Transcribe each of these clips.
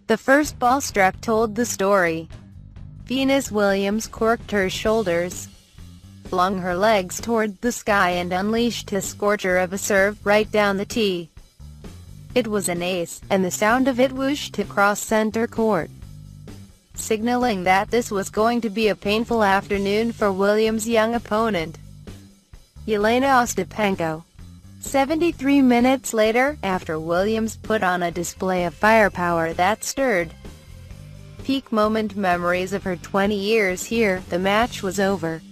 The first ball struck told the story. Venus Williams corked her shoulders, flung her legs toward the sky and unleashed a scorcher of a serve right down the tee. It was an ace, and the sound of it whooshed across center court, signaling that this was going to be a painful afternoon for Williams' young opponent, Yelena Ostapenko. 73 minutes later, after Williams put on a display of firepower that stirred peak moment memories of her 20 years here, the match was over.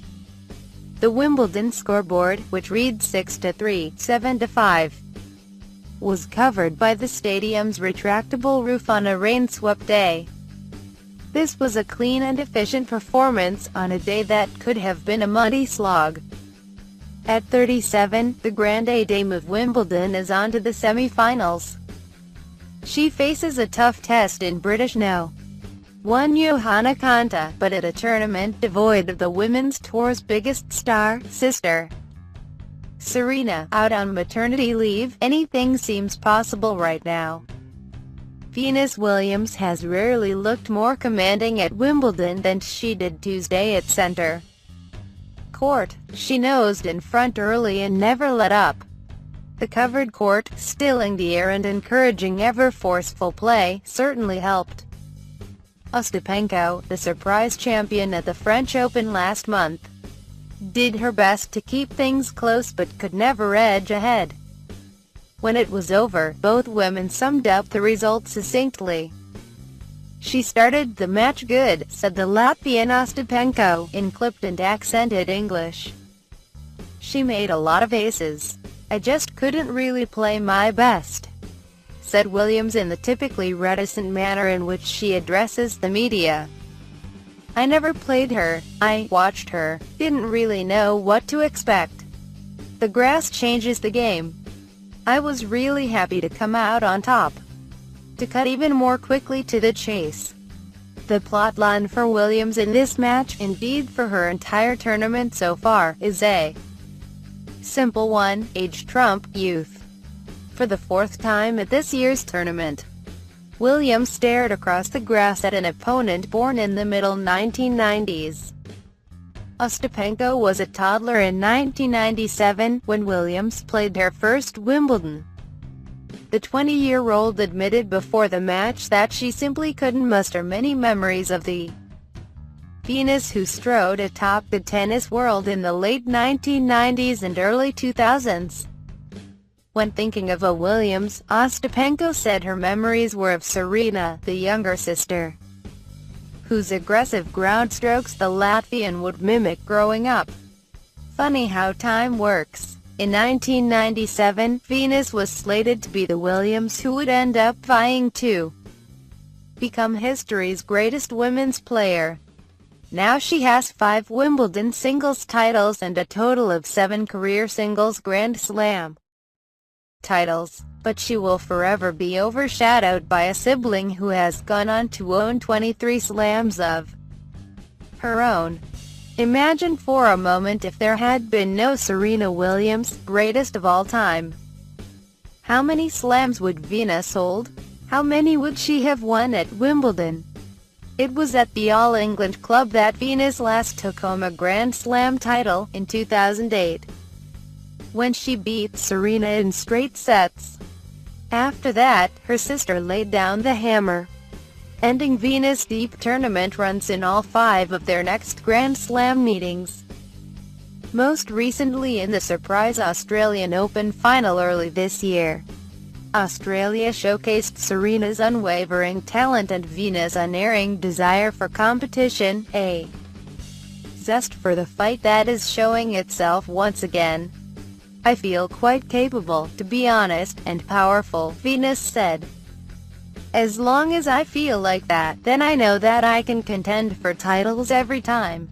The Wimbledon scoreboard, which reads 6-3, 7-5, was covered by the stadium's retractable roof on a rain-swept day. This was a clean and efficient performance on a day that could have been a muddy slog. At 37, the Grande Dame of Wimbledon is on to the semi-finals. She faces a tough test in British No. 1 Johanna Konta, but at a tournament devoid of the women's tour's biggest star, sister Serena, out on maternity leave, anything seems possible right now. Venus Williams has rarely looked more commanding at Wimbledon than she did Tuesday at center court. She nosed in front early and never let up. The covered court, stilling the air and encouraging ever-forceful play, certainly helped. Ostapenko, the surprise champion at the French Open last month, did her best to keep things close but could never edge ahead. When it was over, both women summed up the result succinctly. "She started the match good," said the Latvian Ostapenko, in clipped and accented English. "She made a lot of aces. I just couldn't really play my best," said Williams in the typically reticent manner in which she addresses the media. "I never played her, I watched her, didn't really know what to expect. The grass changes the game. I was really happy to come out on top. To cut even more quickly to the chase." The plotline for Williams in this match, indeed for her entire tournament so far, is a simple one: age trump youth. For the fourth time at this year's tournament, Williams stared across the grass at an opponent born in the middle 1990s. Ostapenko was a toddler in 1997, when Williams played her first Wimbledon. The 20-year-old admitted before the match that she simply couldn't muster many memories of the Venus who strode atop the tennis world in the late 1990s and early 2000s. When thinking of a Williams, Ostapenko said her memories were of Serena, the younger sister, whose aggressive ground strokes the Latvian would mimic growing up. Funny how time works. In 1997, Venus was slated to be the Williams who would end up vying to become history's greatest women's player. Now she has 5 Wimbledon singles titles and a total of 7 career singles Grand Slam titles, but she will forever be overshadowed by a sibling who has gone on to own 23 slams of her own. Imagine for a moment if there had been no Serena Williams, greatest of all time. How many slams would Venus hold? How many would she have won at Wimbledon? It was at the All England club that Venus last took home a Grand Slam title, in 2008, when she beat Serena in straight sets. After that, her sister laid down the hammer, ending Venus' deep tournament runs in all 5 of their next Grand Slam meetings, most recently in the surprise Australian Open final early this year. Australia showcased Serena's unwavering talent and Venus' unerring desire for competition, a zest for the fight that is showing itself once again. "I feel quite capable, to be honest, and powerful," Venus said. "As long as I feel like that, then I know that I can contend for titles every time."